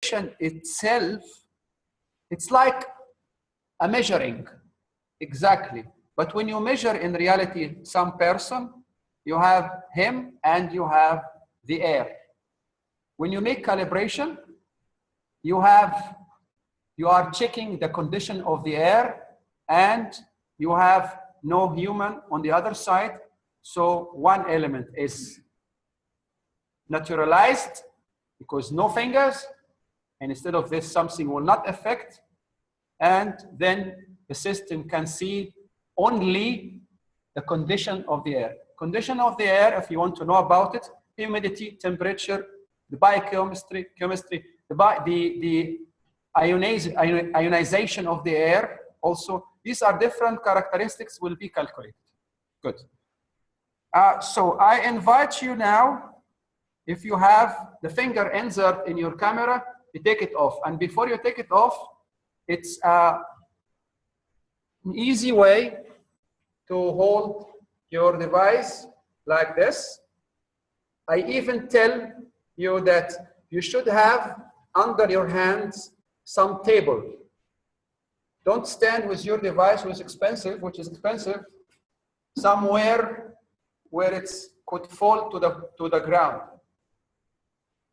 itself, it's like a measuring, exactly. But when you measure in reality some person, you have him and you have the air. When you make calibration, you are checking the condition of the air and you have no human on the other side. So one element is naturalized because no fingers, and instead of this, something will not affect. And then the system can see only the condition of the air. Condition of the air, if you want to know about it, humidity, temperature, the biochemistry, chemistry, the ionization of the air also. These are different characteristics will be calculated. Good. So I invite you now, if you have the finger insert in your camera, you take it off. And before you take it off, it's an easy way to hold your device like this. I even tell you that you should have under your hands some table. Don't stand with your device, which is expensive, somewhere where it could fall to the ground.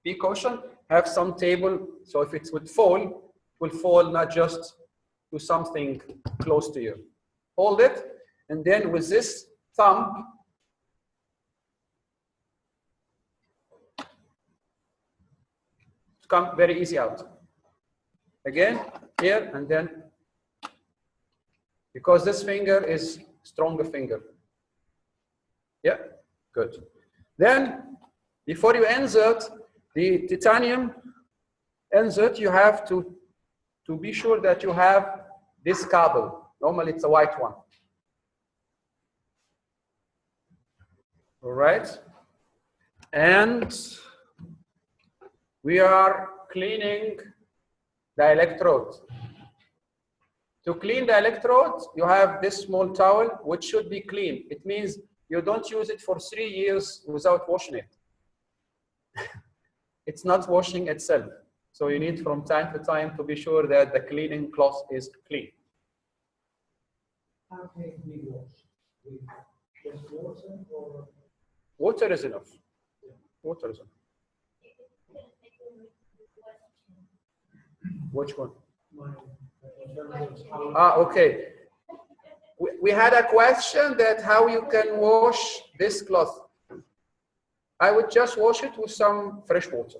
Be cautious, have some table, so if it would fall, it will fall not just to something close to you. Hold it, and then with this thumb, come very easy out. Again, here and then, because this finger is stronger finger. Yeah, good. Then, before you insert the titanium insert, you have to be sure that you have this cable. Normally, it's a white one. All right. And we are cleaning the electrode. To clean the electrode, you have this small towel, which should be clean. It means you don't use it for 3 years without washing it. It's not washing itself. So you need from time to time to be sure that the cleaning cloth is clean. How can it be washed? With just water or? Water is enough. Water is enough. Which one? Okay. We had a question that how you can wash this cloth. I would just wash it with some fresh water.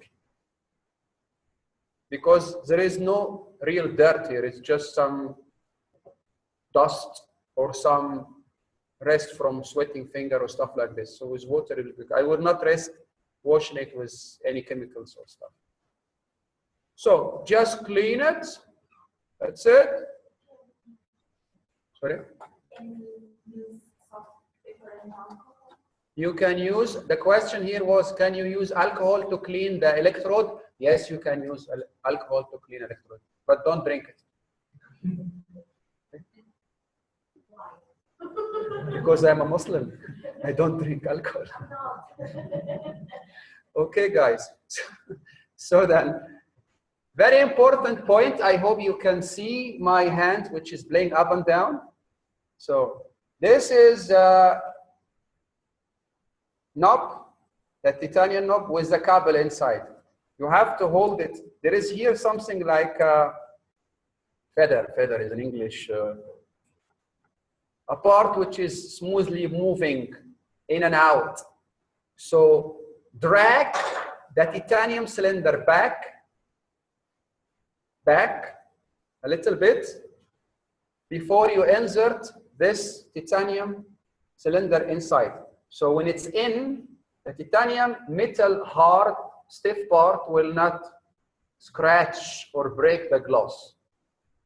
Because there is no real dirt here. It's just some dust or some rest from sweating finger or stuff like this. So with water, I would not risk washing it with any chemicals or stuff. So just clean it. That's it. Sorry? You can use, the question here was, can you use alcohol to clean the electrode? Yes, you can use alcohol to clean electrode, but don't drink it. Because I'm a Muslim, I don't drink alcohol. Okay, guys. So then, very important point. I hope you can see my hand, which is playing up and down. So this is knob, the titanium knob with the cable inside. You have to hold it. There is here something like feather is in English. A part which is smoothly moving in and out. So drag the titanium cylinder back a little bit before you insert this titanium cylinder inside. So when it's in, the titanium metal hard stiff part will not scratch or break the glass,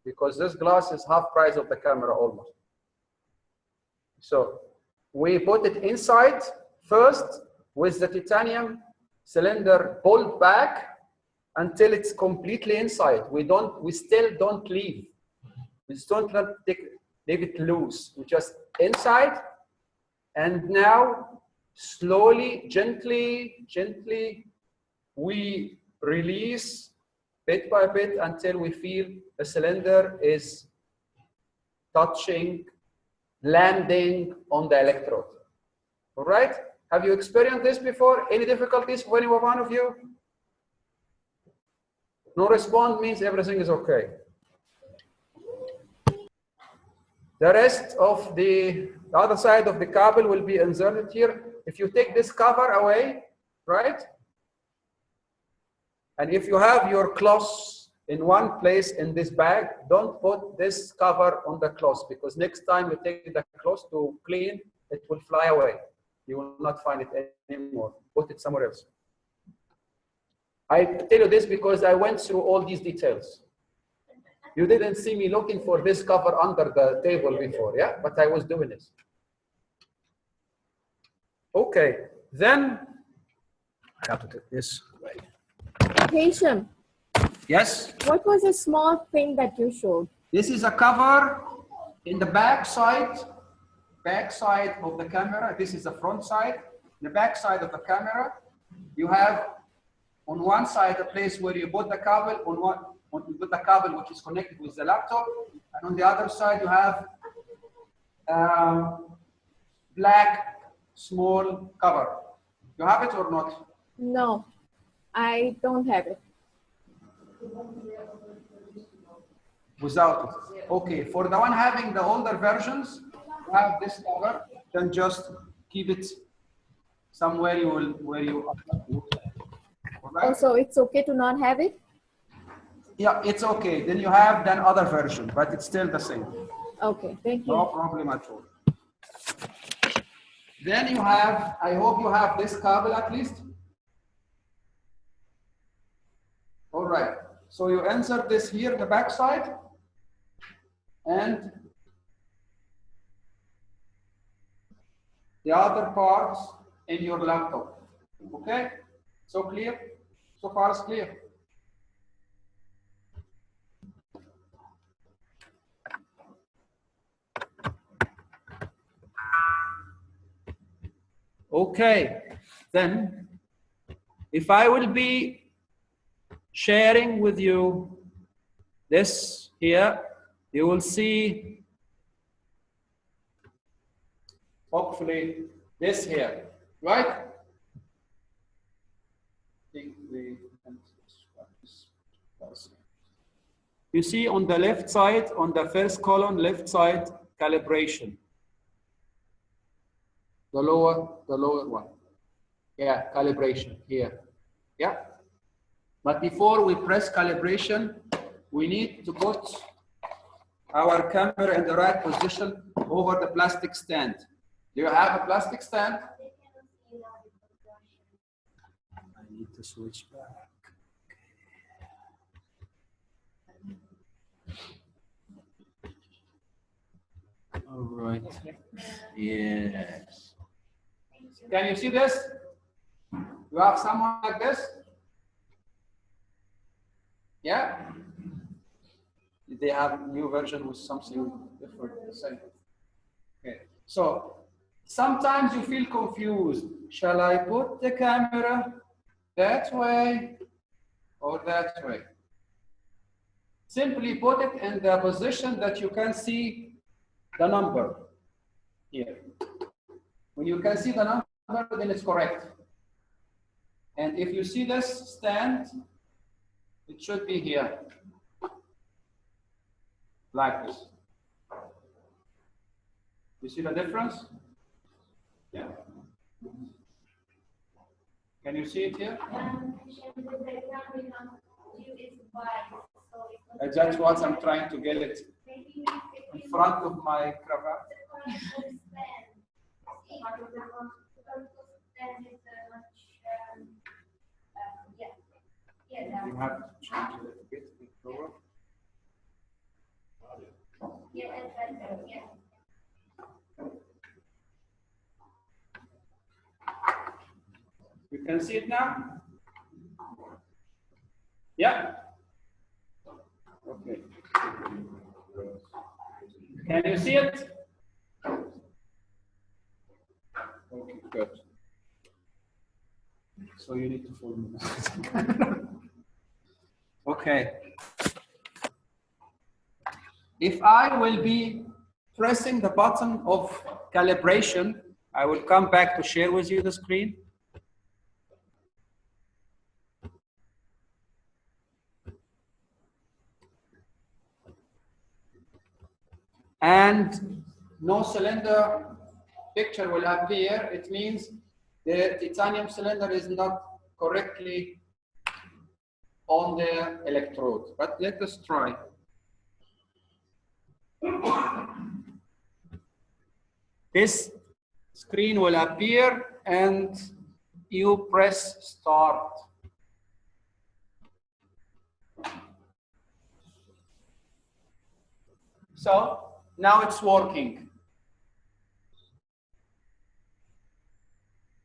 because this glass is half price of the camera almost. So we put it inside first with the titanium cylinder pulled back until it's completely inside. We still don't leave. We don't leave it loose. We just inside, and now slowly, gently, we release bit by bit until we feel the cylinder is touching, landing on the electrode. All right? Have you experienced this before? Any difficulties for any one of you? No response means everything is okay. The rest of the other side of the cable will be inserted here. If you take this cover away, right? And if you have your cloth in one place in this bag, don't put this cover on the cloth, because next time you take the cloth to clean, it will fly away. You will not find it anymore. Put it somewhere else. I tell you this because I went through all these details. You didn't see me looking for this cover under the table before, yeah? But I was doing this. Okay, then I have to take this away. Hesham, Yes? what was the small thing that you showed? This is a cover in the back side of the camera. This is the front side. The back side of the camera, you have on one side a place where you put the cable, you put the cable which is connected with the laptop, and on the other side you have black small cover. You have it or not? No, I don't have it. Without it. Okay, for the one having the older versions, you have this cover, then just keep it somewhere where you right? Also, it's okay to not have it? Yeah, it's okay. Then you have then other version, but it's still the same. Okay, thank you. No problem at all. Then you have, I hope you have this cable at least. All right. So you insert this here, the back side, and the other parts in your laptop. Okay? So clear? So far it's clear. Okay, then if I will be sharing with you this here, you will see hopefully this here, right? You see on the left side, on the first column, left side, calibration. The lower one. Yeah, calibration here. Yeah. But before we press calibration, we need to put our camera in the right position over the plastic stand. Do you have a plastic stand? I need to switch back. All right. Yes. Can you see this? You have someone like this? Yeah? They have new version with something different. Okay. So sometimes you feel confused. Shall I put the camera that way or that way? Simply put it in the position that you can see the number here. When you can see the number, then it's correct. And if you see this stand, it should be here, like this. You see the difference? Yeah. Can you see it here? That's what I'm trying to get it in front of my cravat. You have to change it a bit lower. You can see it now? Yeah. Okay. Can you see it? Okay, good. So you need to follow me. Okay. If I will be pressing the button of calibration, I will come back to share with you the screen. And no cylinder picture will appear. It means the titanium cylinder is not correctly on the electrode. But let us try. This screen will appear and you press start. So now it's working.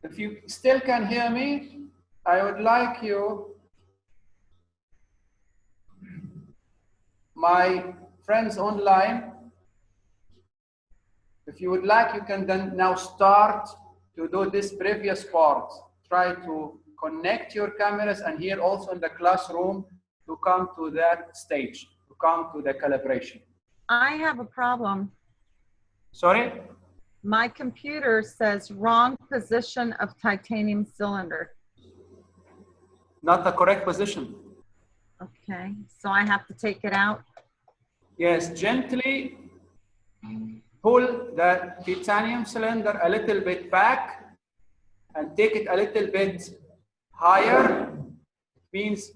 If you still can hear me, I would like you, my friends online, if you would like, you can then now start to do this previous part. Try to connect your cameras and here also in the classroom to come to that stage, to come to the calibration. I have a problem. Sorry? My computer says wrong position of titanium cylinder. Not the correct position. Okay, so I have to take it out. Yes, gently pull the titanium cylinder a little bit back and take it a little bit higher. It means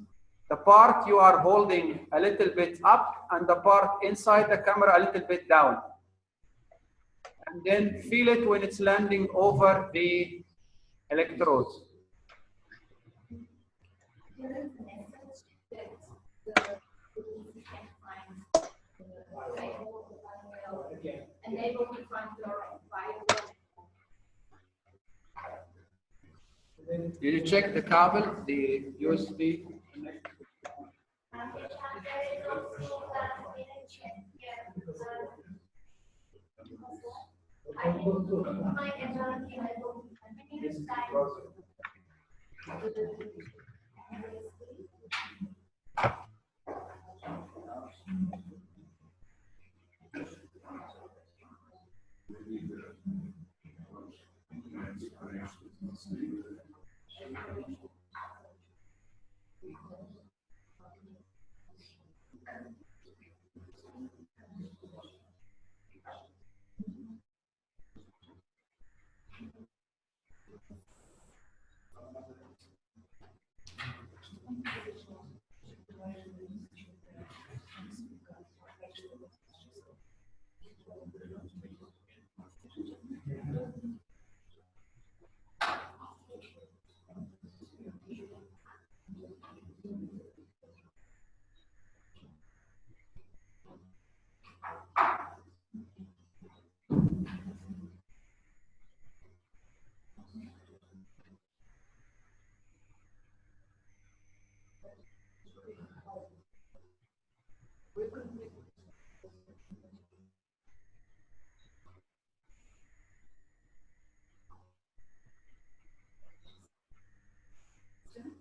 the part you are holding a little bit up and the part inside the camera a little bit down. And then feel it when it's landing over the electrodes. Did you check the cable, the USB?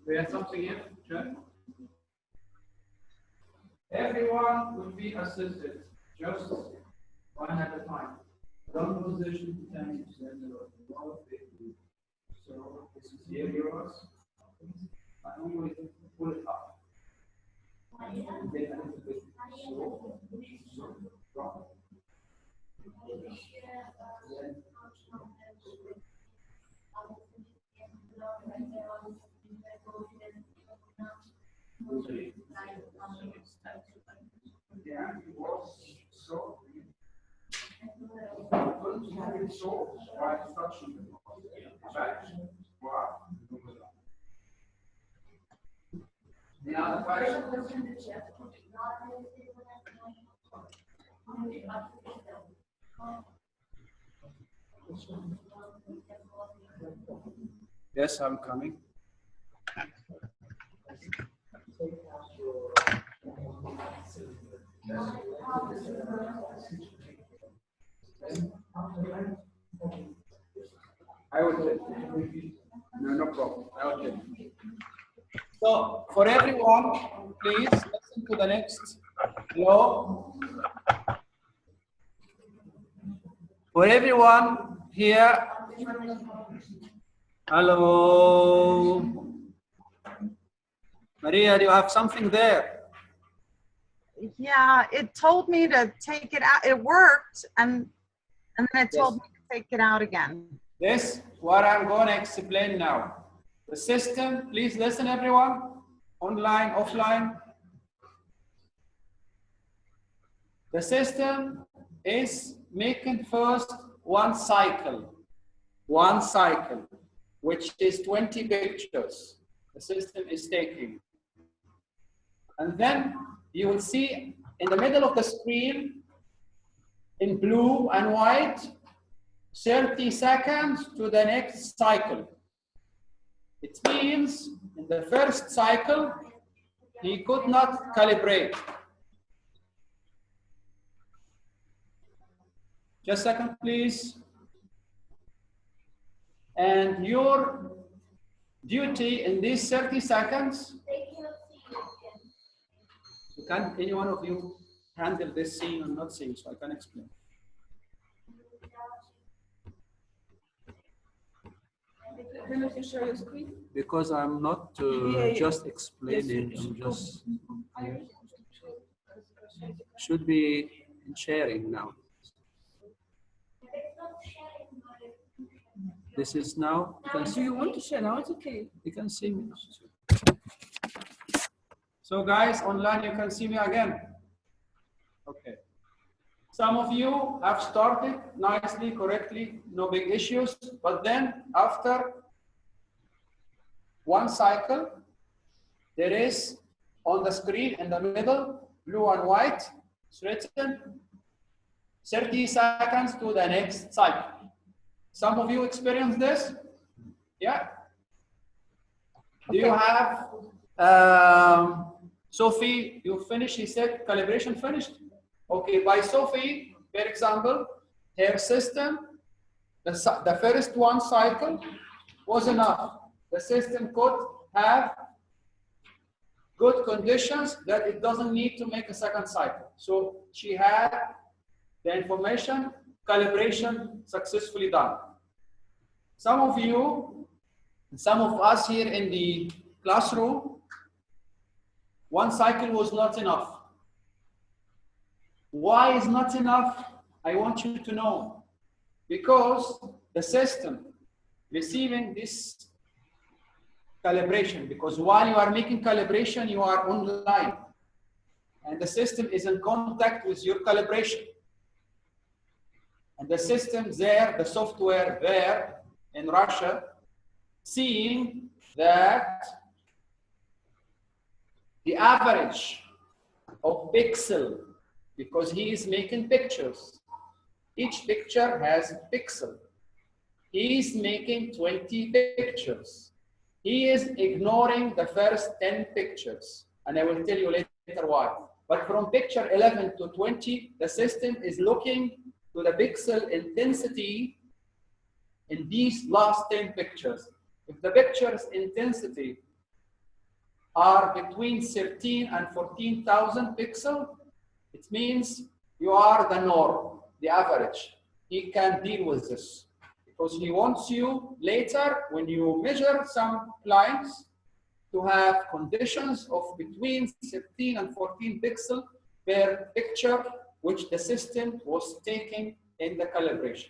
We have something here, Jeff? Everyone will be assisted, just one at a time. Don't position the tank so this is here yours. I always pull it up. And then a little bit so drop. Yeah, it was so. So by touching the back. Wow. The other question. Yes, I'm coming. I will take it. No problem. I will take it. So for everyone, please listen to the next law. For everyone here, hello. Maria, do you have something there? Yeah, it told me to take it out. It worked, and then it told me to take it out again. This what I'm going to explain now. The system, please listen everyone, online, offline. The system is making first one cycle, which is 20 pictures. The system is taking. And then you will see in the middle of the screen, in blue and white, 30 seconds to the next cycle. It means in the first cycle, he could not calibrate. Just a second, please. And your duty in these 30 seconds, can any one of you handle this scene or not scene, so I can explain. Can you share your screen? Because I'm not just explaining, I'm just should be sharing now. This is now. Do you want to share now? It's okay. You can see me now. So guys, online you can see me again. Okay. Some of you have started nicely, correctly, no big issues. But then after one cycle, there is on the screen in the middle, blue and white, it's written 30 seconds to the next cycle. Some of you experience this? Yeah? Okay. Do you have, Sophie, you finished, he said calibration finished? Okay, by Sophie, for example, her system, the first one cycle was enough. The system could have good conditions that it doesn't need to make a second cycle. So she had the information, calibration successfully done. Some of you, some of us here in the classroom, one cycle was not enough. Why is not enough? I want you to know. Because the system receiving this calibration, because while you are making calibration, you are online. And the system is in contact with your calibration. And the system there, the software there in Russia, seeing that the average of pixel, because he is making pictures. Each picture has a pixel. He is making 20 pictures. He is ignoring the first 10 pictures. And I will tell you later why. But from picture 11 to 20, the system is looking to the pixel intensity in these last 10 pictures. If the pictures intensity are between 13 and 14,000 pixels, it means you are the norm, the average. He can deal with this because he wants you later, when you measure some clients, to have conditions of between 13 and 14 pixels per picture, which the system was taking in the calibration.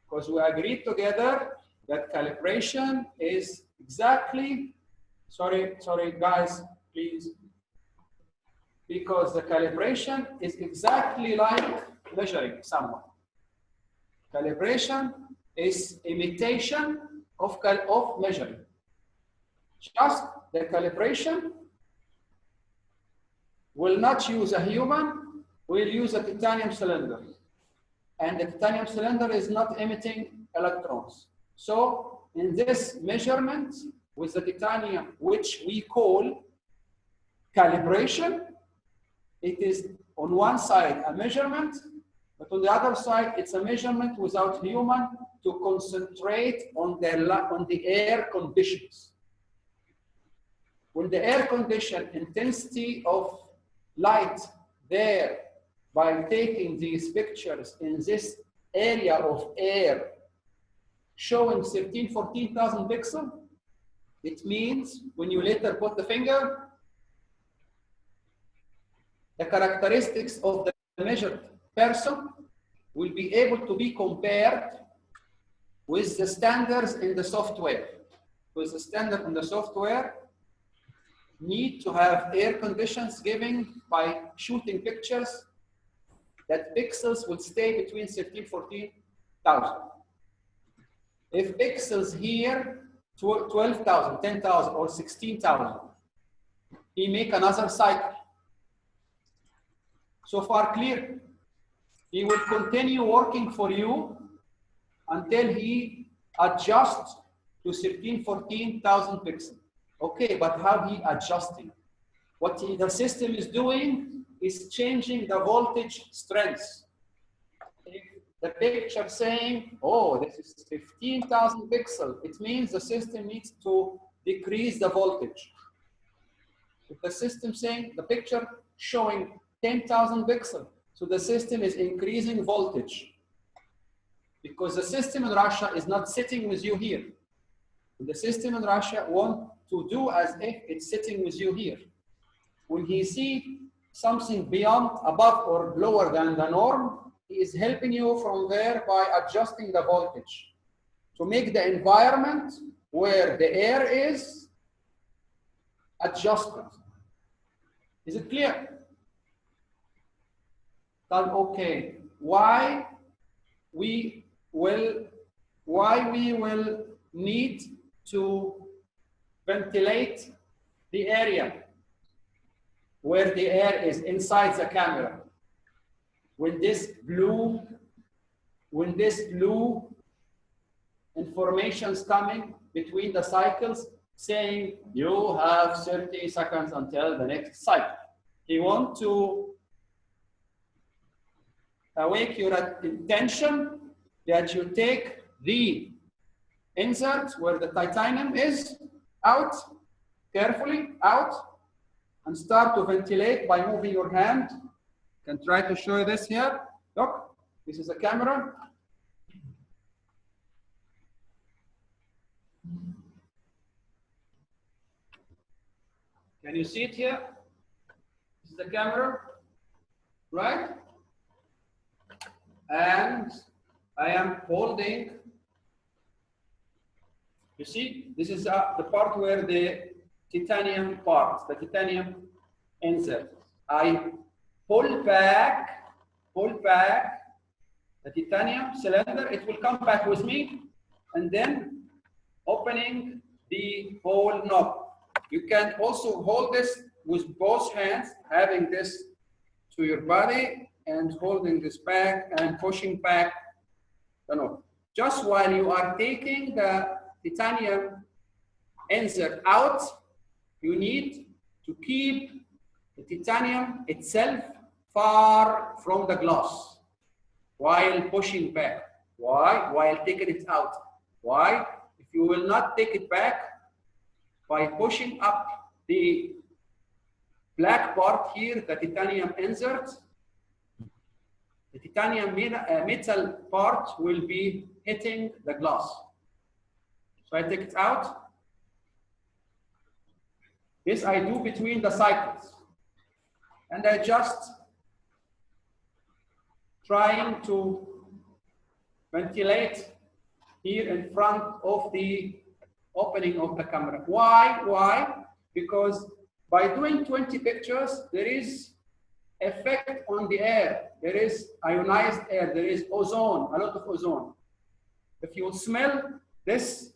Because we agreed together that calibration is exactly, sorry guys, please. Because the calibration is exactly like measuring someone. Calibration is imitation of measuring. Just the calibration will not use a human, will use a titanium cylinder. And the titanium cylinder is not emitting electrons. So in this measurement with the titanium, which we call calibration, it is on one side a measurement, but on the other side, it's a measurement without human to concentrate on the air conditions. when the air condition intensity of light there, by taking these pictures in this area of air showing 14,000 pixels, it means when you later put the finger, the characteristics of the measured person will be able to be compared with the standards in the software. With the standard in the software, need to have air conditions given by shooting pictures that pixels will stay between 14,000. If pixels here, 12,000, 10,000, or 16,000, he make another cycle. So far clear? He will continue working for you until he adjusts to 14,000 pixels. Okay, but how he adjusting? What the system is doing is changing the voltage strength. If the picture saying, oh, this is 15,000 pixels, it means the system needs to decrease the voltage. If the system saying, the picture showing 10,000 pixels, so the system is increasing voltage. Because the system in Russia is not sitting with you here. The system in Russia wants to do as if it's sitting with you here. When he see something beyond, above, or lower than the norm, he is helping you from there by adjusting the voltage to make the environment where the air is adjusted. Is it clear? Okay, why we will need to ventilate the area where the air is inside the camera. When this blue information is coming between the cycles saying you have 30 seconds until the next cycle. He wants to awake your attention that you take the insert where the titanium is out, carefully out, and start to ventilate by moving your hand. I can try to show you this here. Look, this is a camera. Can you see it here? This is the camera, right? And I am holding, you see, this is the part where the titanium part, the titanium insert. I pull back the titanium cylinder, it will come back with me, and then opening the whole knob. You can also hold this with both hands, having this to your body and holding this back and pushing back the knob. Just while you are taking the titanium insert out, you need to keep the titanium itself far from the glass while pushing back. Why? While taking it out. Why? If you will not take it back by pushing up the black part here, the titanium insert, the titanium metal part will be hitting the glass. So I take it out. This I do between the cycles. And I just trying to ventilate here in front of the opening of the camera. Why? Why? Because by doing 20 pictures, there is effect on the air. There is ionized air. There is ozone, a lot of ozone. If you smell this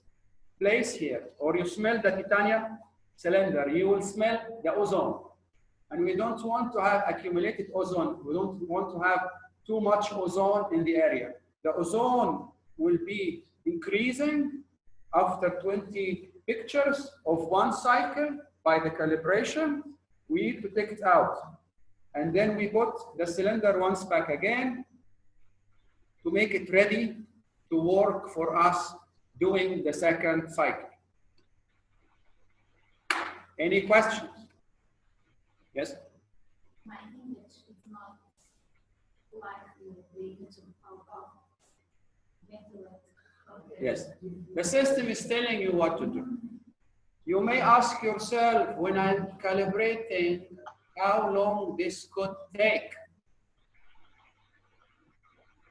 place here, or you smell the titanium cylinder, you will smell the ozone. And we don't want to have accumulated ozone. We don't want to have too much ozone in the area. The ozone will be increasing after 20 pictures of one cycle. By the calibration, we need to take it out. And then we put the cylinder once back again to make it ready to work for us doing the second cycle. Any questions? Yes? My image is not like the image of ventilate. Yes. The system is telling you what to do. You may ask yourself, when I'm calibrating, how long this could take.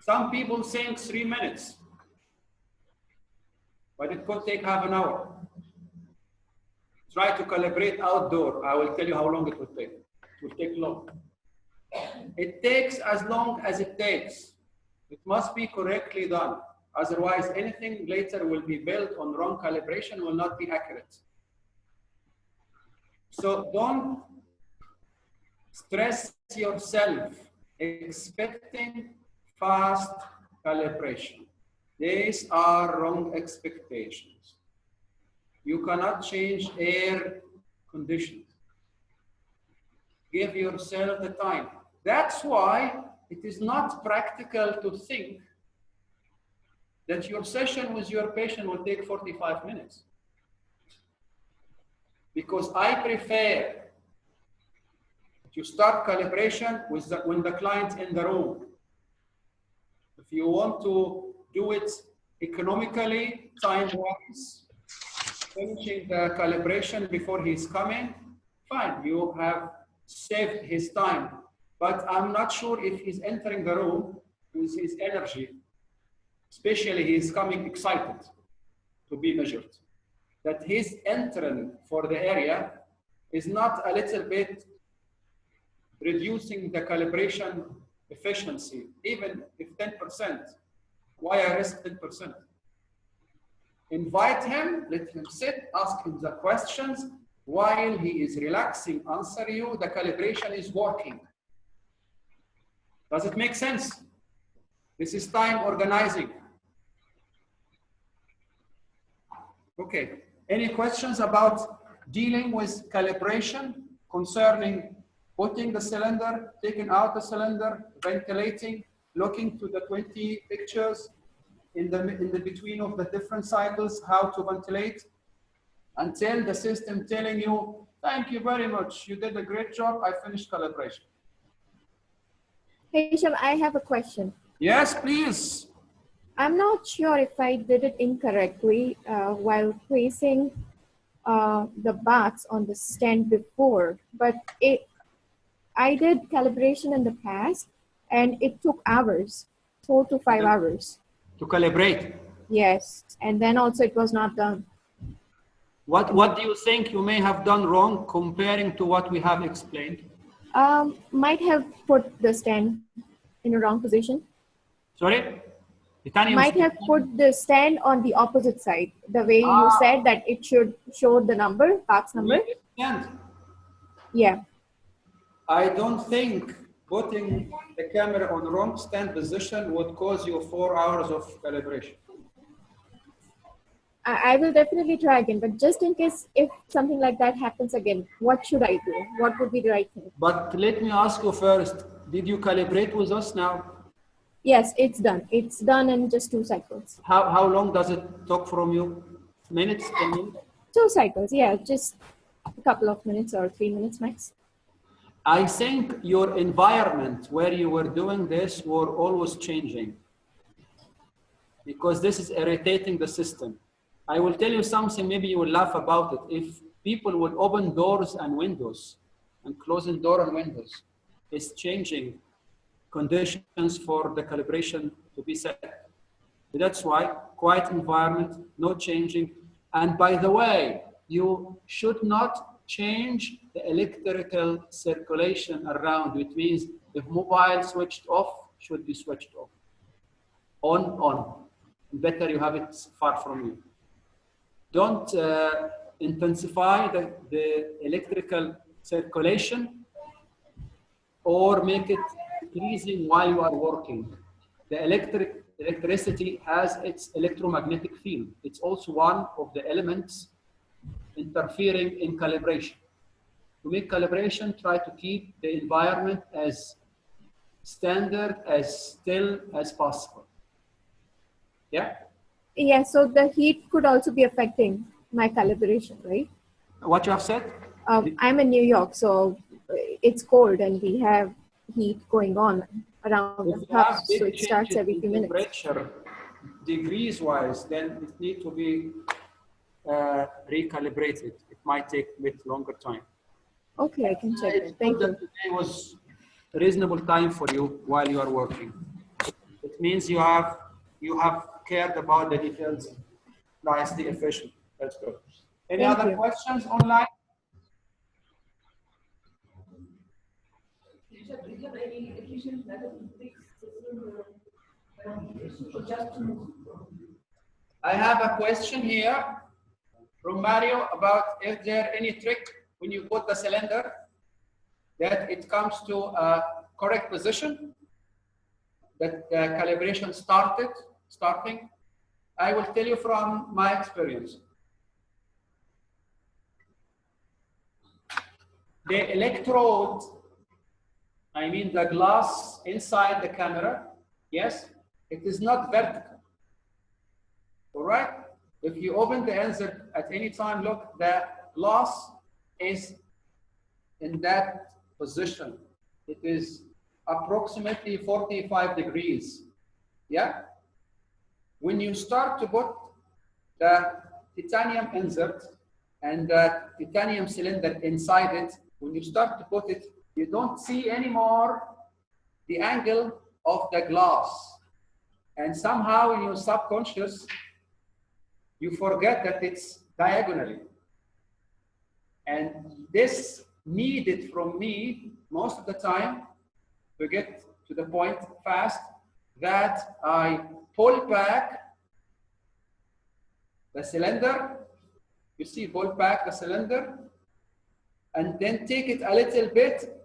Some people think 3 minutes, but it could take half an hour. Try to calibrate outdoor. I will tell you how long it would take. It will take long. It takes as long as it takes. It must be correctly done. Otherwise, anything later will be built on wrong calibration, will not be accurate. So don't stress yourself expecting fast calibration. These are wrong expectations. You cannot change air conditions. Give yourself the time. That's why it is not practical to think that your session with your patient will take 45 minutes. Because I prefer to start calibration with when the client's in the room. If you want to do it economically, time-wise, finishing the calibration before he's coming, fine, you have saved his time. But I'm not sure if he's entering the room with his energy, especially he's coming excited to be measured, that his entering for the area is not a little bit reducing the calibration efficiency, even if 10%. Why I risk 10%? Invite him, let him sit, ask him the questions. While he is relaxing, answer you, the calibration is working. Does it make sense? This is time organizing. Okay, any questions about dealing with calibration concerning putting the cylinder, taking out the cylinder, ventilating, looking to the 20 pictures in the between of the different cycles, how to ventilate, until the system telling you, thank you very much, you did a great job, I finished calibration. Hesham, I have a question. Yes, please. I'm not sure if I did it incorrectly while placing the baths on the stand before, but I did calibration in the past and it took hours, 4 to 5 hours. To calibrate? Yes, and then also it was not done. What do you think you may have done wrong comparing to what we have explained? Might have put the stand in a wrong position. Sorry? Might have put the stand on the opposite side. The way you said that it should show the number, box number. Yeah. I don't think putting the camera on wrong stand position would cause you 4 hours of calibration. I will definitely try again, but just in case if something like that happens again, what should I do? What would be the right thing? But let me ask you first, did you calibrate with us now? Yes, it's done. It's done in just 2 cycles. How long does it take from you? Minutes, 10 minutes? 2 cycles, yeah, just a couple of minutes or 3 minutes max. I think your environment where you were doing this were always changing, because this is irritating the system. I will tell you something, maybe you will laugh about it. If people would open doors and windows and closing door and windows, it's changing conditions for the calibration to be set. That's why quiet environment, no changing. And by the way, you should not change the electrical circulation around, which means if mobile switched off, should be switched off. On. Better you have it far from you. Don't intensify the electrical circulation or make it increasing while you are working. The electricity has its electromagnetic field. It's also one of the elements interfering in calibration. To make calibration, try to keep the environment as standard, as still as possible. Yeah? Yeah, so the heat could also be affecting my calibration, right? What you have said? I'm in New York, so it's cold and we have heat going on around If the you have house, so big it starts changes every in few minutes. temperature, degrees-wise, then it needs to be recalibrated. It might take a bit longer time. Okay, I can check It's it. Thank good you. that today was a reasonable time for you while you are working. It means you have cared about the details nicely, efficient. That's good. Any Thank other you. questions online? Do you have any efficient method to fix the just to move? I have a question here from Mario about if there any trick when you put the cylinder that it comes to a correct position, that the calibration starting. I will tell you from my experience. The electrode, I mean the glass inside the camera, yes, it is not vertical. All right? If you open the insert at any time, look, the glass is in that position. It is approximately 45 degrees. Yeah? When you start to put the titanium insert and the titanium cylinder inside it, when you start to put it, you don't see anymore the angle of the glass. And somehow in your subconscious, you forget that it's diagonally. And this needed from me most of the time to get to the point fast that I pull back the cylinder. You see, pull back the cylinder and then take it a little bit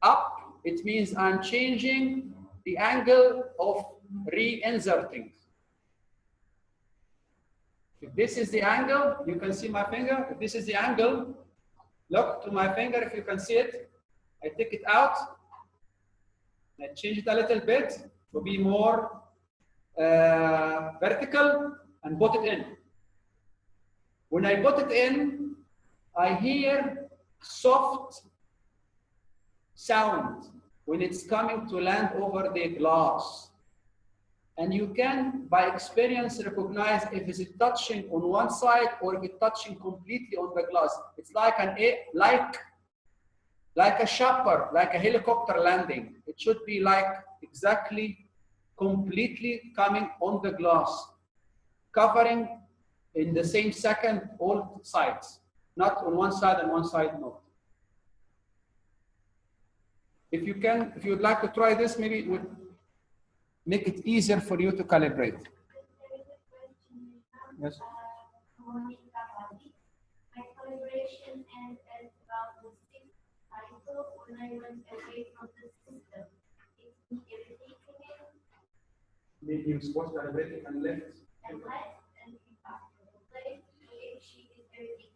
up. It means I'm changing the angle of re-inserting. If this is the angle, you can see my finger. If this is the angle, look to my finger if you can see it. I take it out. I change it a little bit to be more vertical and put it in. When I put it in, I hear soft sound when it's coming to land over the glass. And you can, by experience, recognize if it's touching on one side or if it's touching completely on the glass. It's like like a chopper, like a helicopter landing. It should be like exactly, completely coming on the glass, covering in the same second all sides, not on one side and one side not. If you would like to try this, maybe it would make it easier for you to calibrate. Yes. My calibration and at about the 6th cycle when I went away from the system. It's irritating Maybe you spot calibrating and left. and left and back. The place if she is irritating.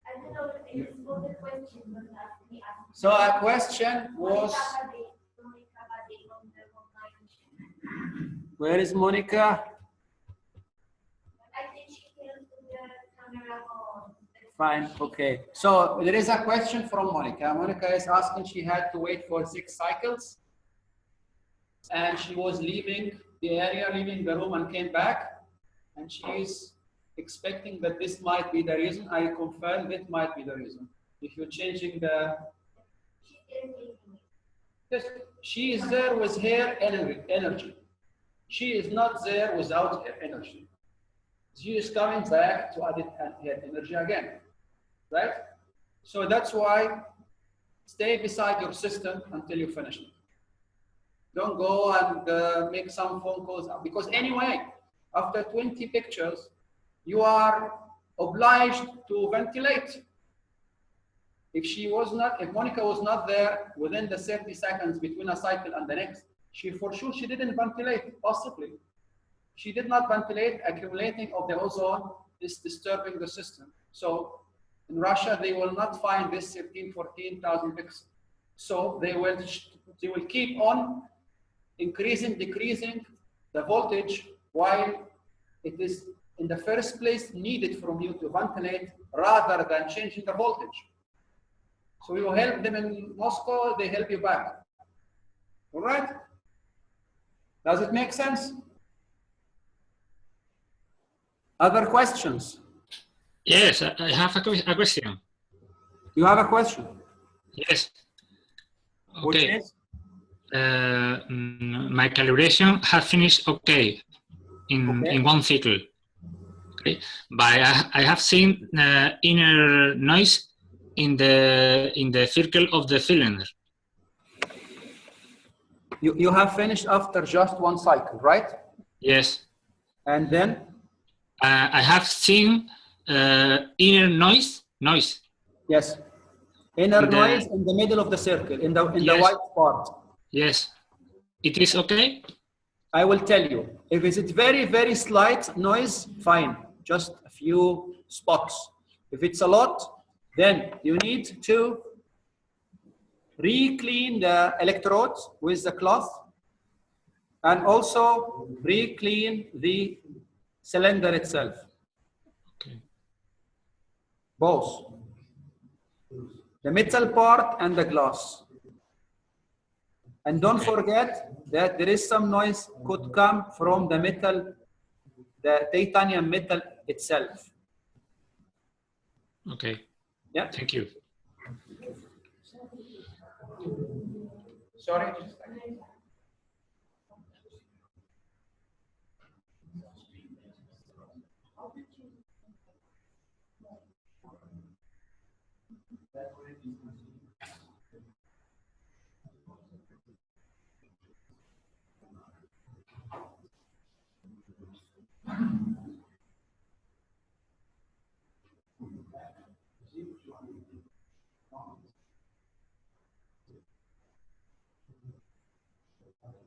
I don't know if it's for the question, but ask me. So a question was, where is Monica? I think she can put the camera on. Fine, okay. So there is a question from Monica. Monica is asking, she had to wait for 6 cycles and she was leaving the area, leaving the room and came back. And she's expecting that this might be the reason. I confirm that might be the reason. If you're changing the... Yes, she is there with her energy. She is not there without her energy. She is coming back to add her energy again, right? So that's why stay beside your system until you finish it. Don't go and make some phone calls, because anyway, after 20 pictures, you are obliged to ventilate. If Monica was not there within the 30 seconds between a cycle and the next, for sure she didn't ventilate, possibly. She did not ventilate. Accumulating of the ozone is disturbing the system. So in Russia, they will not find this 13, 14,000 pixels. So they will keep on increasing, decreasing the voltage while it is in the first place needed from you to ventilate rather than changing the voltage. So you help them in Moscow, they help you back. All right? Does it make sense? Other questions? Yes, I have a question. You have a question? Yes. Which Okay. is? My calibration has finished okay in one cycle. Okay, but I have seen inner noise in the circle of the cylinder. You have finished after just one cycle, right? Yes. And then? I have seen inner noise. Yes. Inner noise in the middle of the circle, in the white part. Yes. It is okay? I will tell you. If it's very, very slight noise, fine. Just a few spots. If it's a lot, then you need to re-clean the electrodes with the cloth and also re-clean the cylinder itself. Okay. Both. The metal part and the glass. And don't forget that there is some noise could come from the metal, the titanium metal itself. Okay. Yeah. Thank you. Sorry.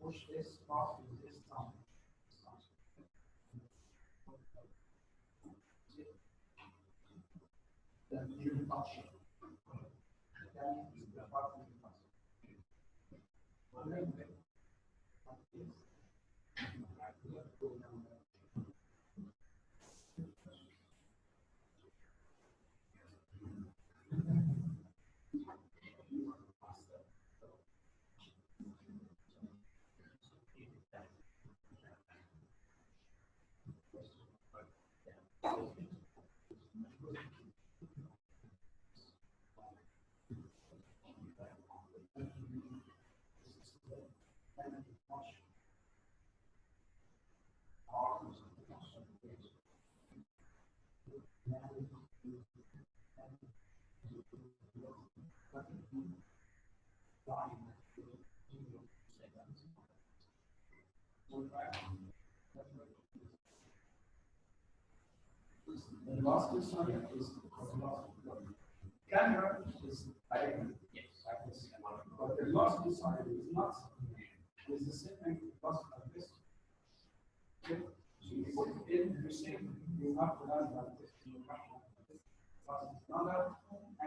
Push this off with this thumb. Then you touch it. Then the button the last design is camera is like this, but the last design is not is the same thing as like this. Okay? So you put it in the same, you have to have like this, you have to have this, but it's not that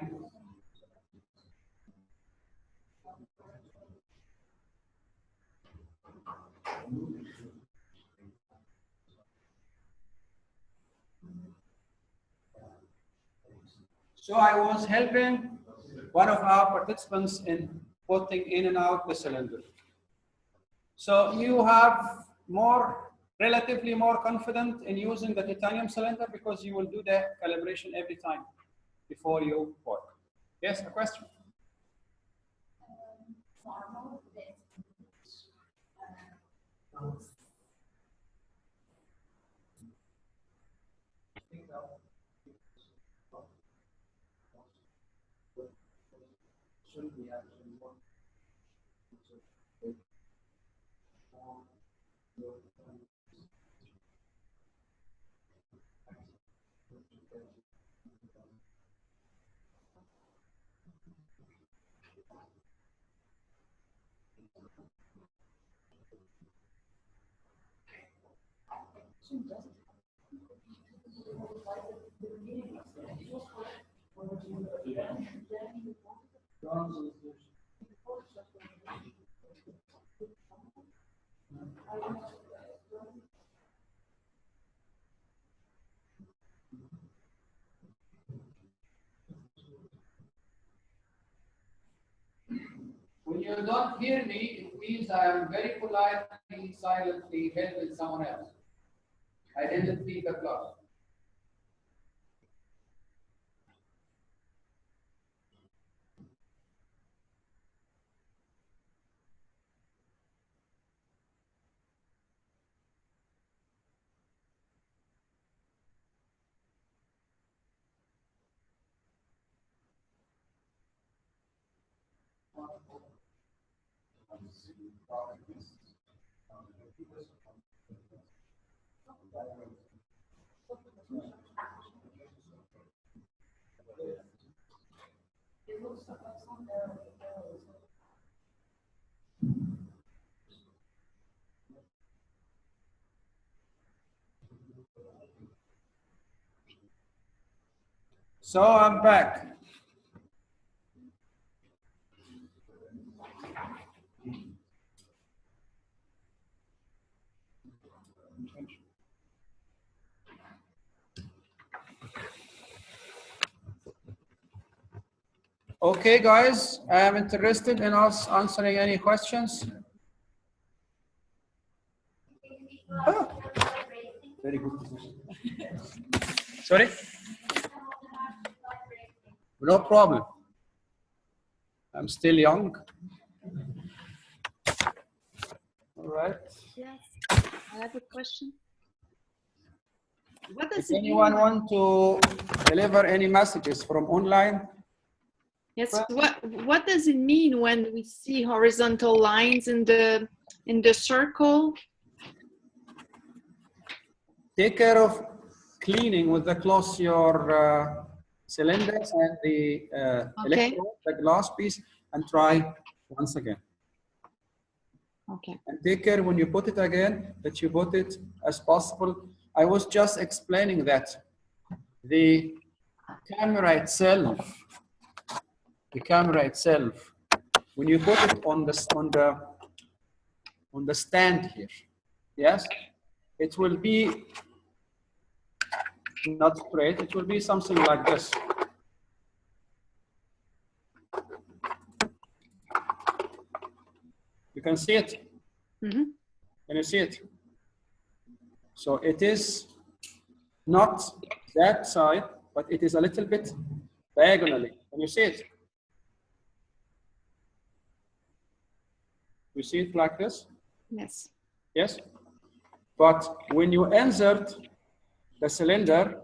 angle. So I was helping one of our participants in putting in and out the cylinder. So you have relatively more confident in using the titanium cylinder because you will do the calibration every time before you work. Yes, a question? Normal Should be actually one. When you don't hear me, it means I am very politely, silently helping someone else. I didn't leave the class. So I'm back. Okay, guys, I am interested in us answering any questions. Oh, very good position. Sorry? No problem. I'm still young. All right. Yes, I have a question. What does If anyone want to deliver any messages from online? Yes. What does it mean when we see horizontal lines in the circle? Take care of cleaning with the cloth your cylinders and the electrode, the glass piece, and try once again. Okay. And take care when you put it again that you put it as possible. I was just explaining that the camera itself, when you put it on the stand here, yes, it will be not straight. It will be something like this. You can see it. Mm-hmm. Can you see it? So it is not that side, but it is a little bit diagonally. Can you see it? You see it like this? Yes. Yes. But when you insert the cylinder,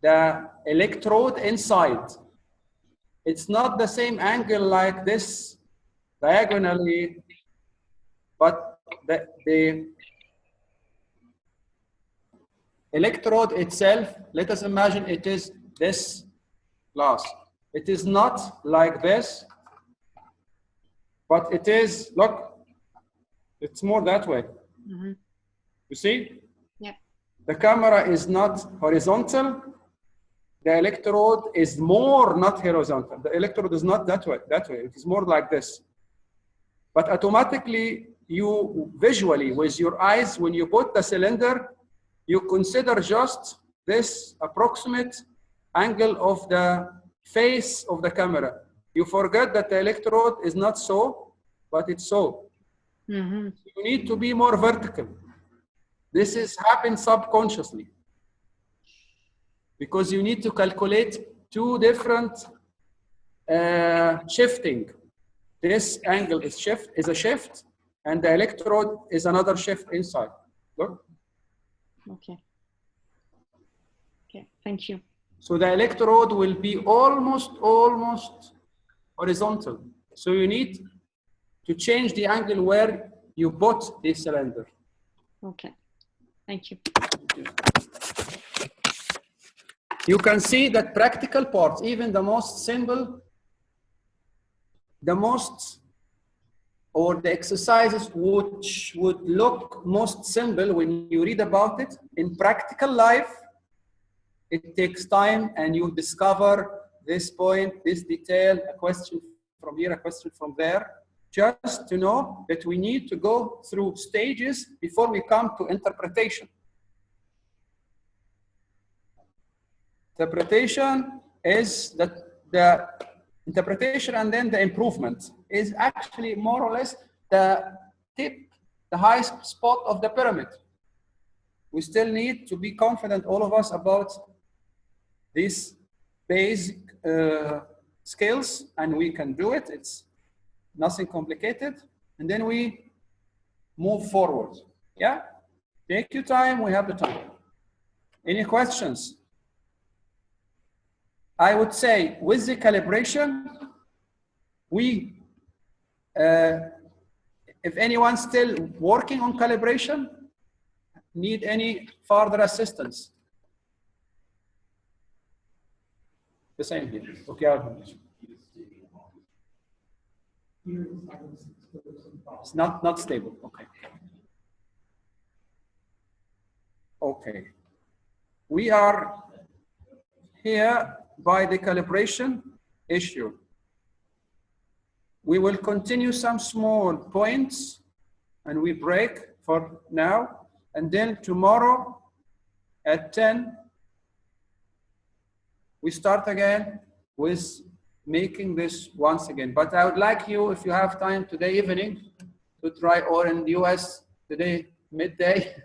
the electrode inside, it's not the same angle like this diagonally, but the electrode itself, let us imagine it is this glass. It is not like this, but it is, look, it's more that way. Mm-hmm. You see? Yeah. The camera is not horizontal. The electrode is more not horizontal. The electrode is not that way. It is more like this. But automatically, you visually, with your eyes, when you put the cylinder, you consider just this approximate angle of the face of the camera. You forget that the electrode is not so, but it's so. Mm-hmm. You need to be more vertical. This is happening subconsciously because you need to calculate two different shifting. This angle is a shift, and the electrode is another shift inside. Look. Okay. Okay. Thank you. So the electrode will be almost horizontal. So you need to change the angle where you put the cylinder. Okay. Thank you. You can see that practical parts, even the most simple, or the exercises which would look most simple when you read about it, in practical life, it takes time and you discover this point, this detail, a question from here, a question from there, just to know that we need to go through stages before we come to interpretation. Interpretation is that interpretation and then the improvement is actually more or less the tip, the highest spot of the pyramid. We still need to be confident, all of us, about these basic skills, and we can do it. It's nothing complicated. And then we move forward. Yeah? Take your time, we have the time. Any questions? I would say with the calibration, if anyone's still working on calibration, need any further assistance? The same here. Okay. It's not stable. Okay. Okay. We are here by the calibration issue. We will continue some small points and we break for now. And then tomorrow at 10, we start again with making this once again. But I would like you, if you have time today evening, to try, or in the US today midday,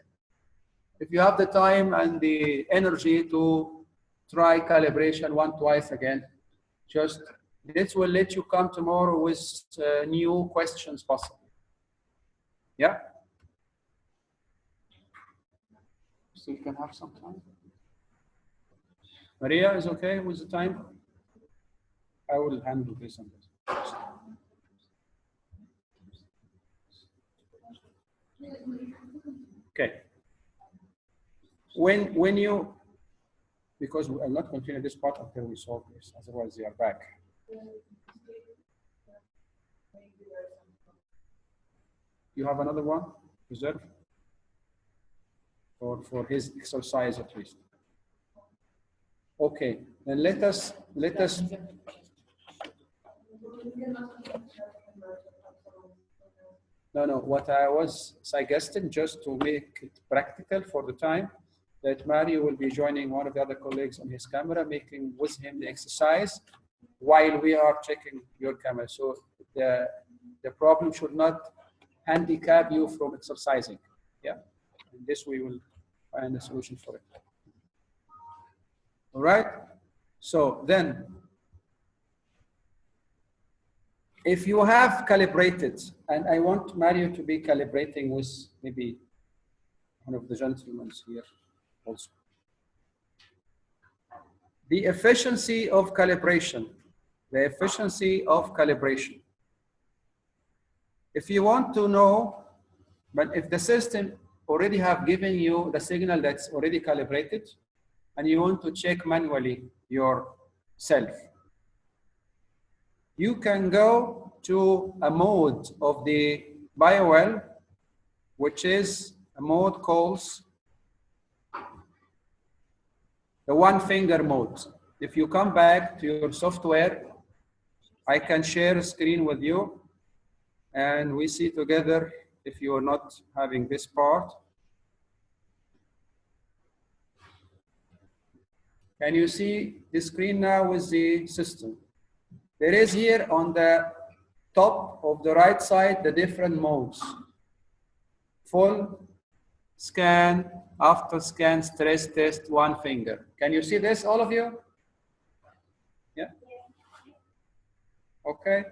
if you have the time and the energy to try calibration twice again. Just this will let you come tomorrow with new questions possible. Yeah? Still can have some time. Maria is okay with the time? I will handle this and this. Okay. When you, because we will not continue this part until we solve this, otherwise they are back. You have another one reserved? For his exercise at least. Okay, then let us. No, what I was suggesting, just to make it practical for the time, that Mario will be joining one of the other colleagues on his camera, making with him the exercise while we are checking your camera. So the problem should not handicap you from exercising. Yeah, and this we will find a solution for it. All right. So then, if you have calibrated, and I want Mario to be calibrating with maybe one of the gentlemen here also. The efficiency of calibration. The efficiency of calibration. If you want to know, but if the system already have given you the signal that's already calibrated, and you want to check manually yourself, you can go to a mode of the Bio-Well, which is a mode called the one-finger mode. If you come back to your software, I can share a screen with you, and we see together if you are not having this part. Can you see the screen now with the system? There is here on the top of the right side the different modes. Full, scan, after scan, stress test, one finger. Can you see this, all of you? Yeah? Okay.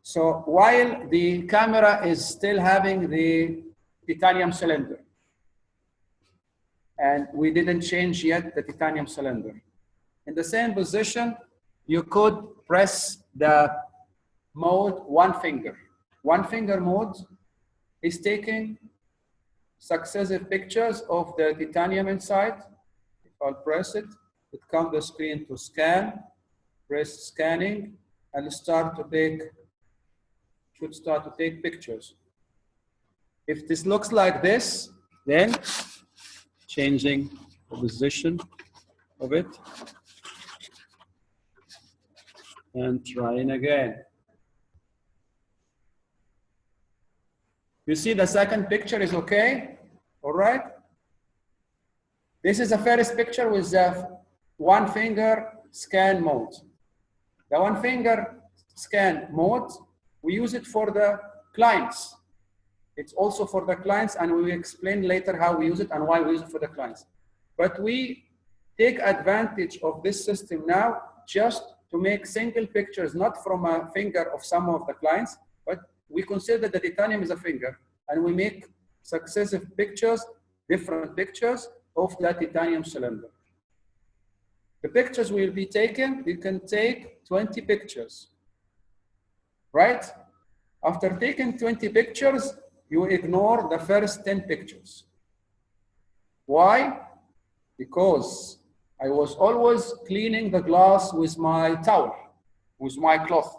So while the camera is still having the titanium cylinder, and we didn't change yet the titanium cylinder, in the same position, you could press the mode one finger. One finger mode is taking successive pictures of the titanium inside. If I'll press it, it comes the screen to scan, press scanning, and should start to take pictures. If this looks like this, then changing the position of it and trying again. You see the second picture is okay, all right? This is the first picture with the one finger scan mode. The one finger scan mode, we use it for the clients. It's also for the clients, and we will explain later how we use it and why we use it for the clients. But we take advantage of this system now just to make single pictures, not from a finger of some of the clients, but we consider the titanium as a finger, and we make successive pictures, different pictures of the titanium cylinder. The pictures will be taken, you can take 20 pictures, right? After taking 20 pictures, you ignore the first 10 pictures. Why? Because I was always cleaning the glass with my towel, with my cloth.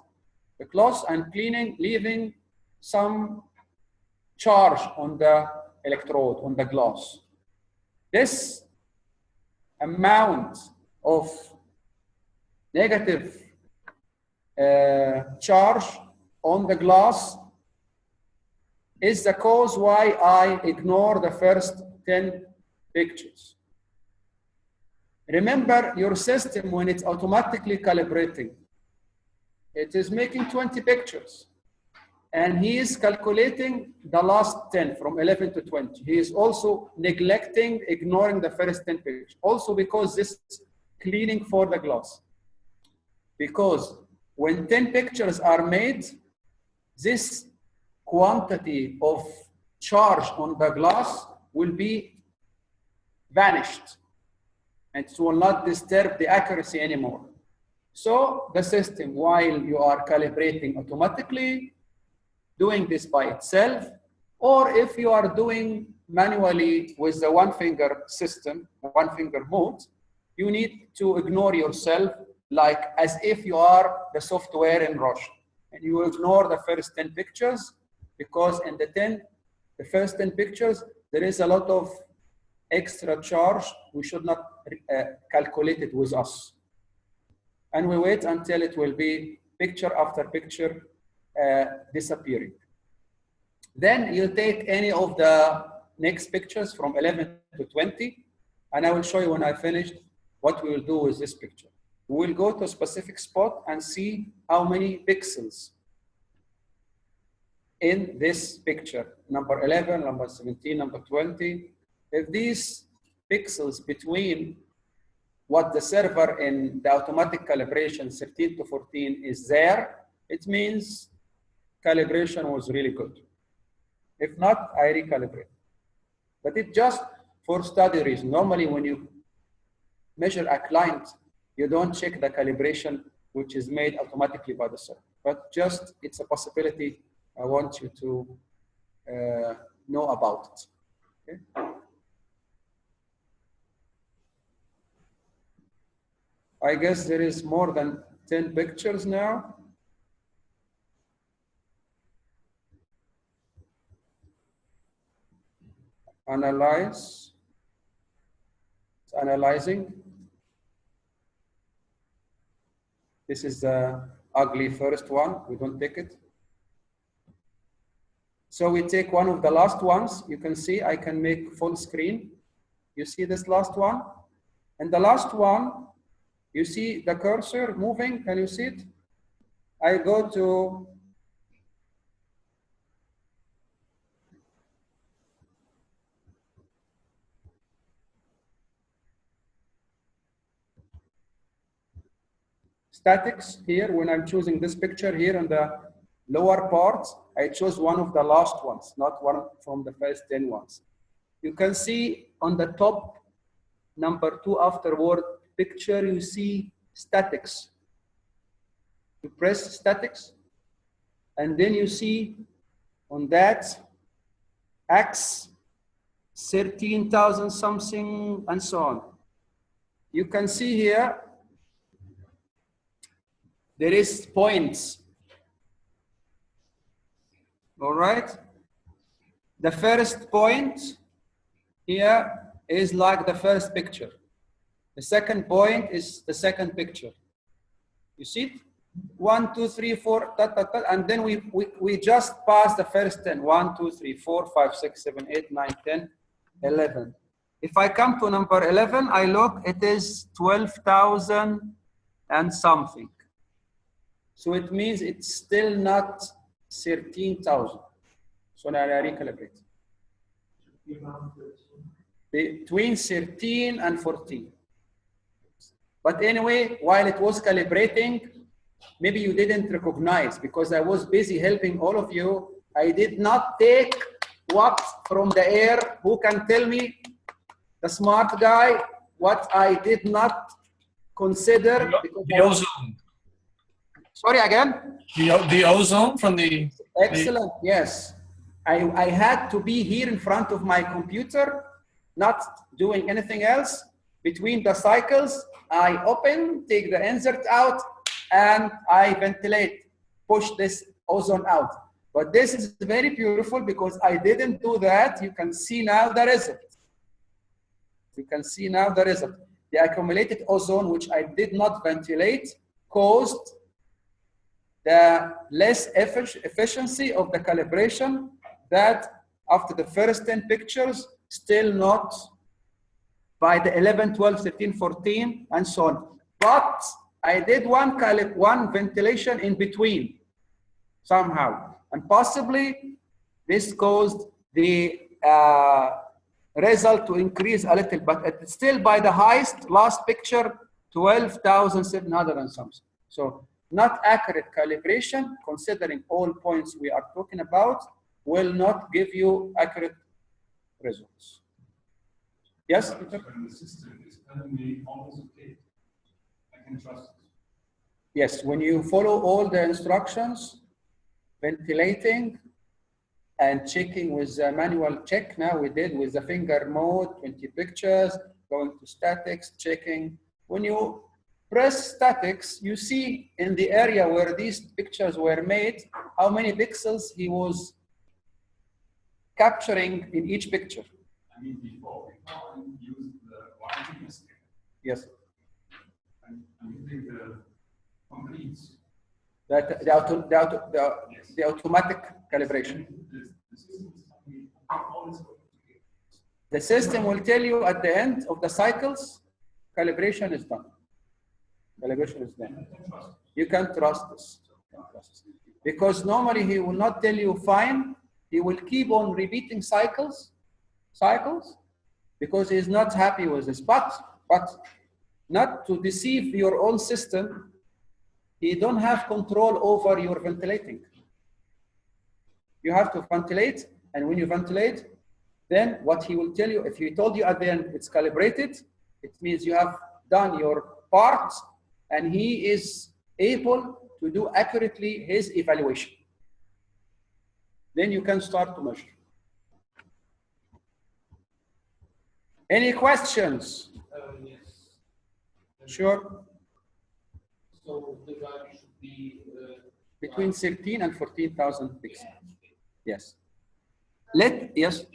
The cloth I'm cleaning, leaving some charge on the electrode, on the glass. This amount of negative charge on the glass is the cause why I ignore the first 10 pictures. Remember, your system, when it's automatically calibrating, it is making 20 pictures. And he is calculating the last 10 from 11 to 20. He is also neglecting, ignoring the first 10 pictures. Also because this is cleaning for the glass. Because when 10 pictures are made, this quantity of charge on the glass will be vanished. And it will not disturb the accuracy anymore. So the system, while you are calibrating automatically, doing this by itself, or if you are doing manually with the one finger system, one finger mode, you need to ignore yourself like as if you are the software in Rush. And you ignore the first 10 pictures because in the first 10 pictures, there is a lot of extra charge. We should not calculate it with us. And we wait until it will be picture after picture disappearing. Then you take any of the next pictures from 11 to 20, and I will show you when I finished what we will do with this picture. We will go to a specific spot and see how many pixels in this picture, number 11, number 17, number 20. If these pixels between what the server in the automatic calibration 13 to 14 is there, it means calibration was really good. If not, I recalibrate. But it's just for study reason. Normally when you measure a client, you don't check the calibration which is made automatically by the server. But just, it's a possibility I want you to know about it. Okay? I guess there is more than 10 pictures now. Analyze. It's analyzing. This is the ugly first one. We don't take it. So we take one of the last ones. You can see I can make full screen. You see this last one? And the last one, you see the cursor moving. Can you see it? I go to statics here. When I'm choosing this picture here in the lower part, I chose one of the last ones, not one from the first 10 ones. You can see on the top, number 2 afterward picture, you see statics. You press statics, and then you see on that X 13,000 something and so on. You can see here there is points. All right. The first point here is like the first picture. The second point is the second picture. You see it? 1, 2, 3, 4, and then we just passed the first 10. 1, 2, 3, 4, 5, 6, 7, 8, 9, 10, 11. If I come to number 11, I look, it is 12,000 and something. So it means it's still not 13,000. So now I recalibrate. Between 13 and 14. But anyway, while it was calibrating, maybe you didn't recognize because I was busy helping all of you. I did not take what from the air. Who can tell me, the smart guy, what I did not consider? The ozone. Sorry, again? The ozone from the... Excellent, yes. I had to be here in front of my computer, not doing anything else. Between the cycles, I open, take the insert out, and I ventilate, push this ozone out. But this is very beautiful because I didn't do that. You can see now the result. You can see now the result. The accumulated ozone, which I did not ventilate, caused the less efficiency of the calibration that after the first 10 pictures, still not by the 11, 12, 13, 14, and so on. But I did one ventilation in between somehow. And possibly this caused the result to increase a little, but it's still by the highest last picture, 12,700 and something. So not accurate calibration, considering all points we are talking about, will not give you accurate results. Yes? The system is telling me almost okay. I can trust it. Yes, when you follow all the instructions, ventilating and checking with the manual check, now we did with the finger mode, 20 pictures, going to statics, checking. When you press statics, you see in the area where these pictures were made, how many pixels he was capturing in each picture. I mean, before I used the YTS scanner. Yes. I'm using the complete. The automatic calibration. The system will tell you at the end of the cycles, calibration is done. Calibration is done. You can trust this. Because normally he will not tell you fine. He will keep on repeating cycles, because he's not happy with this. But not to deceive your own system, you don't have control over your ventilating. You have to ventilate, and when you ventilate, then what he will tell you, if he told you at the end it's calibrated, it means you have done your part, and he is able to do accurately his evaluation. Then you can start to measure. Any questions? Yes. Sure. So the value should be Between 13 and 14,000 pixels. Yes. Yes.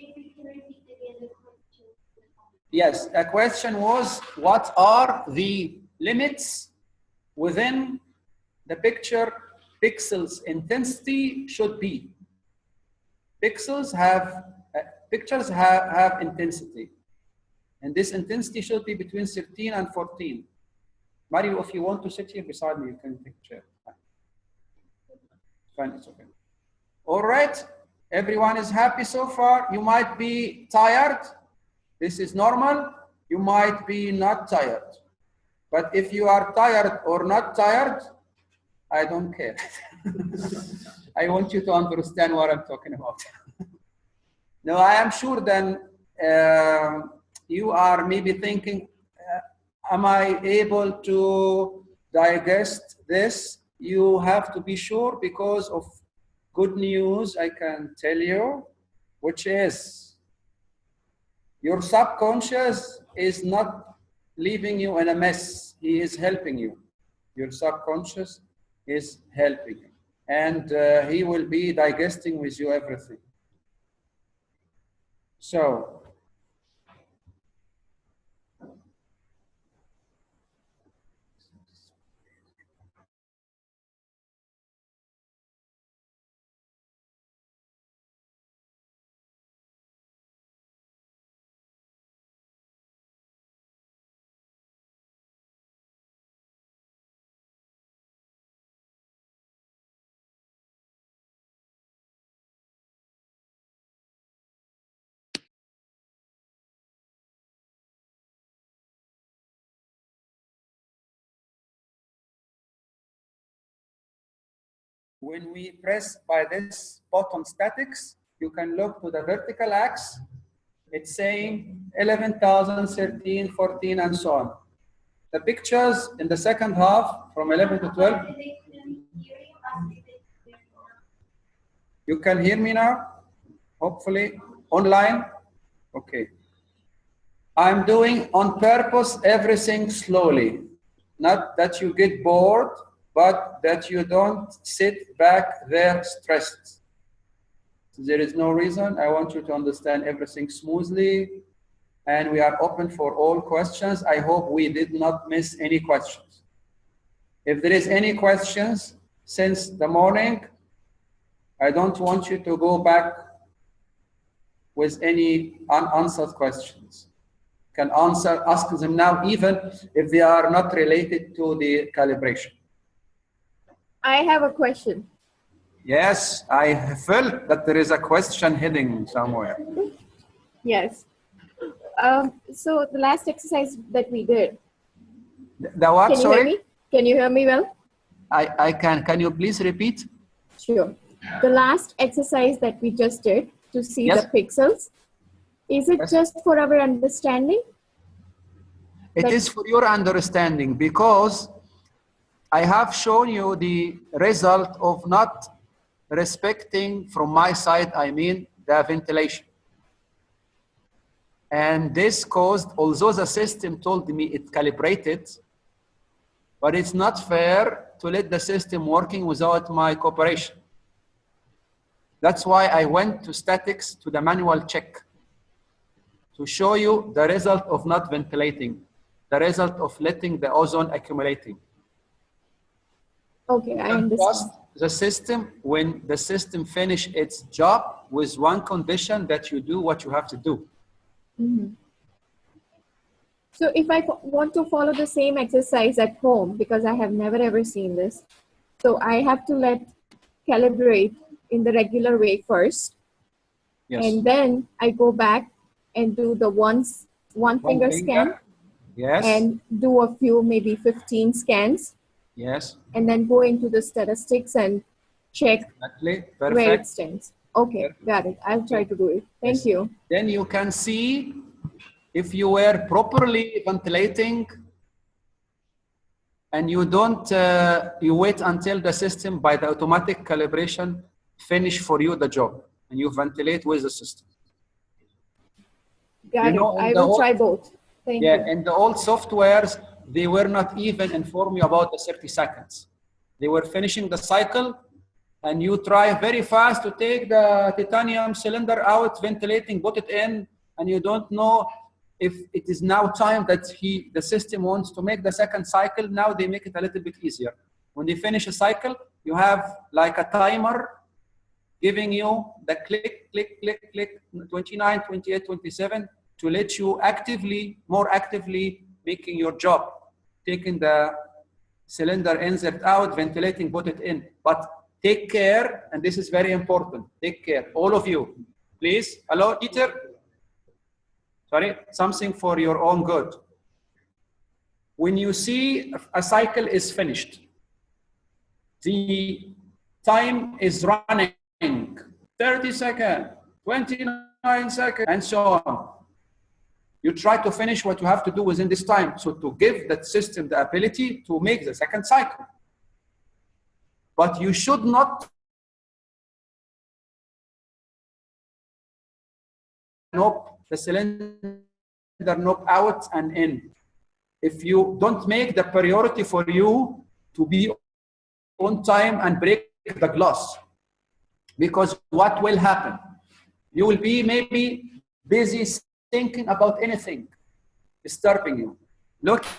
Yes. A question was, what are the limits within the picture pixels intensity should be? Pictures have intensity, and this intensity should be between 13 and 14. Mario, if you want to sit here beside me, you can take a chair. Fine, it's okay. All right, everyone is happy so far. You might be tired. This is normal. You might be not tired. But if you are tired or not tired, I don't care. I want you to understand what I'm talking about. Now, I am sure then you are maybe thinking, am I able to digest this? You have to be sure because of good news I can tell you, which is your subconscious is not leaving you in a mess. He is helping you. Your subconscious is helping you. And he will be digesting with you everything. So, when we press by this button statics, you can look to the vertical axis. It's saying 11,000, 13, 14, and so on. The pictures in the second half from 11 to 12. You can hear me now? Hopefully. Online? Okay. I'm doing on purpose everything slowly. Not that you get bored, but that you don't sit back there stressed. There is no reason. I want you to understand everything smoothly, and we are open for all questions. I hope we did not miss any questions. If there is any questions since the morning, I don't want you to go back with any unanswered questions. You can ask them now, even if they are not related to the calibration. I have a question. Yes, I felt that there is a question hidden somewhere. Yes. So the last exercise that we did. The what, can you sorry? Hear me? Can you hear me well? I can. Can you please repeat? Sure. The last exercise that we just did to see Yes. the pixels, is it Yes. just for our understanding? It is for your understanding, because I have shown you the result of not respecting, from my side, I mean, the ventilation. And this caused, although the system told me it calibrated, but it's not fair to let the system working without my cooperation. That's why I went to statics, to the manual check, to show you the result of not ventilating, the result of letting the ozone accumulating. Okay, I understand. The system, when the system finish its job, with one condition, that you do what you have to do. Mm-hmm. So if I want to follow the same exercise at home, because I have never ever seen this, so I have to calibrate in the regular way first. Yes. And then I go back and do the one finger scan. Yes. And do a few, maybe 15 scans. Yes. And then go into the statistics and check where it stands. Okay, got it. I'll try to do it. Thank you. Then you can see if you were properly ventilating, and you don't, you wait until the system by the automatic calibration finish for you the job, and you ventilate with the system. Got it. I will try both. Thank you. Yeah, and the old softwares, they were not even inform you about the 30 seconds. They were finishing the cycle, and you try very fast to take the titanium cylinder out, ventilating, put it in, and you don't know if it is now time that the system wants to make the second cycle. Now they make it a little bit easier. When they finish a cycle, you have like a timer giving you the click, click, click, click, 29, 28, 27, to let you more actively making your job, taking the cylinder insert out, ventilating, put it in. But take care, and this is very important, take care, all of you, please. Hello, Dieter? Sorry, something for your own good. When you see a cycle is finished, the time is running, 30 seconds, 29 seconds, and so on. You try to finish what you have to do within this time, so to give that system the ability to make the second cycle. But you should not knob the cylinder knob out and in. If you don't make the priority for you to be on time and break the glass, because what will happen? You will be maybe busy thinking about anything disturbing you, looking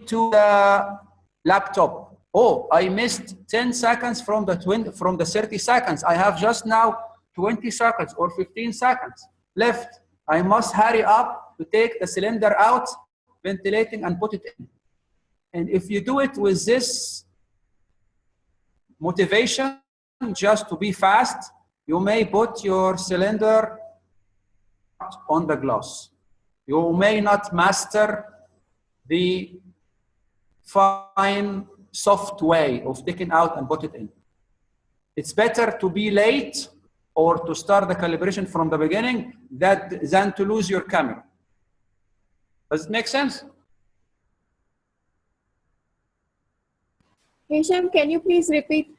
to the laptop. Oh, I missed 10 seconds from the 30 seconds. I have just now 20 seconds or 15 seconds left. I must hurry up to take the cylinder out, ventilating, and put it in. And if you do it with this motivation, just to be fast, you may put your cylinder on the glass. You may not master the fine soft way of taking out and put it in. It's better to be late or to start the calibration from the beginning than to lose your camera. Does it make sense? Hesham, can you please repeat?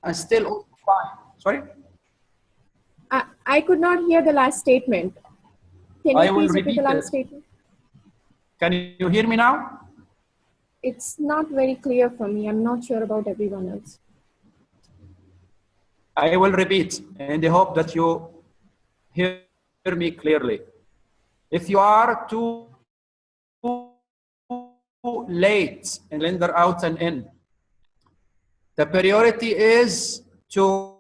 And still fine. Sorry? I could not hear the last statement. Can I you will please repeat the repeat last it. statement? Can you hear me now? It's not very clear for me. I'm not sure about everyone else. I will repeat in the hope that you hear me clearly. If you are too late in cylinder out and in, the priority is to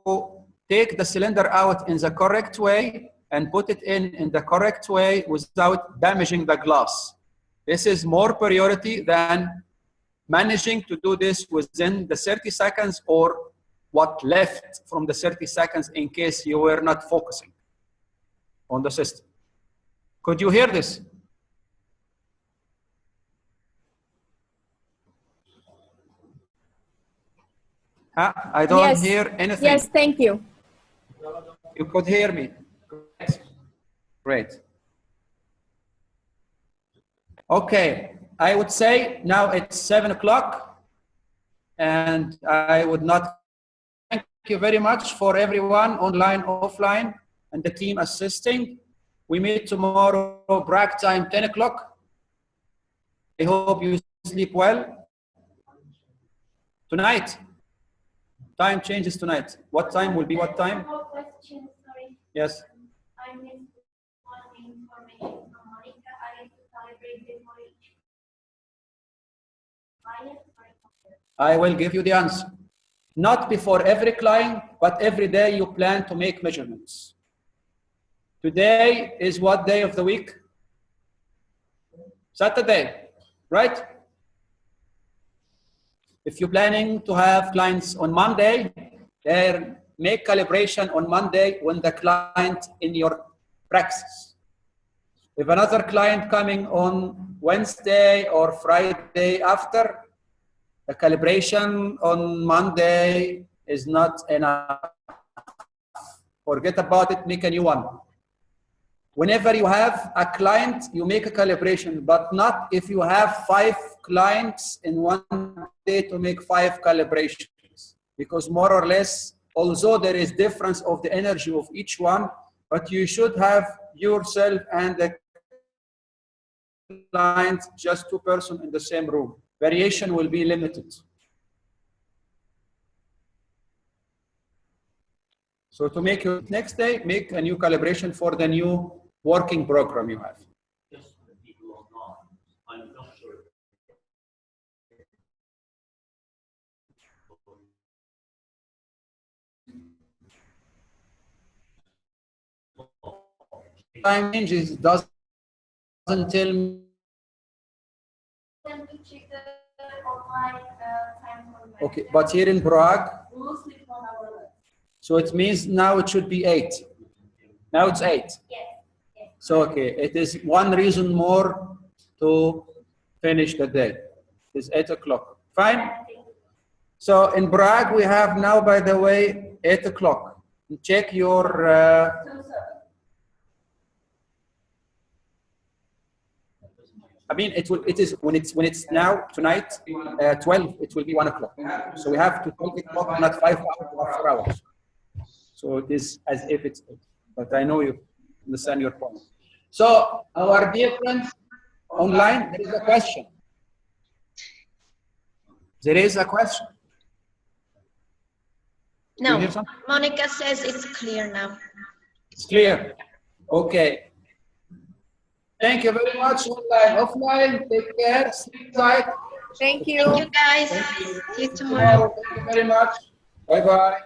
take the cylinder out in the correct way and put it in the correct way without damaging the glass. This is more priority than managing to do this within the 30 seconds or what left from the 30 seconds in case you were not focusing on the system. Could you hear this? I don't hear anything. Yes, thank you. You could hear me. Great. Okay, I would say now it's 7 o'clock, and I would not thank you very much for everyone online, offline, and the team assisting. We meet tomorrow, break time, 10 o'clock. I hope you sleep well. Tonight, time changes tonight. What time will be what time? Question, sorry. Yes. I missed one information from Monica. I need to calibrate before each client. I will give you the answer. Not before every client, but every day you plan to make measurements. Today is what day of the week? Saturday, right? If you're planning to have clients on Monday, then make calibration on Monday when the client in your practice. If another client coming on Wednesday or Friday after, the calibration on Monday is not enough. Forget about it, make a new one. Whenever you have a client, you make a calibration, but not if you have 5 clients in one day to make 5 calibrations. Because more or less, although there is difference of the energy of each one, but you should have yourself and the client, just 2 persons in the same room. Variation will be limited. So to make your next day, make a new calibration for the new working program you have. Just for the people online, I'm not sure. Time changes doesn't tell me. Them to check the online time for my Okay, but here in Prague, mostly 1 hour left. so it means now it should be 8. Now it's 8. Yes. Yes. So okay, it is one reason more to finish the day. It's 8 o'clock. Fine. So in Prague we have now, by the way, 8 o'clock. Check your. I mean, it is when it's now tonight 12. It will be 1 o'clock. So we have to 12 o'clock, not 5 hours or 4 hours. So it is as if it's 8. But I know you understand your point. So our dear friends online, there is a question. There is a question. No, Monica says it's clear now. It's clear. Okay. Thank you very much. Online, offline. Take care. Sleep tight. Thank you. Thank you, guys. See you tomorrow. Thank you very much. Bye-bye.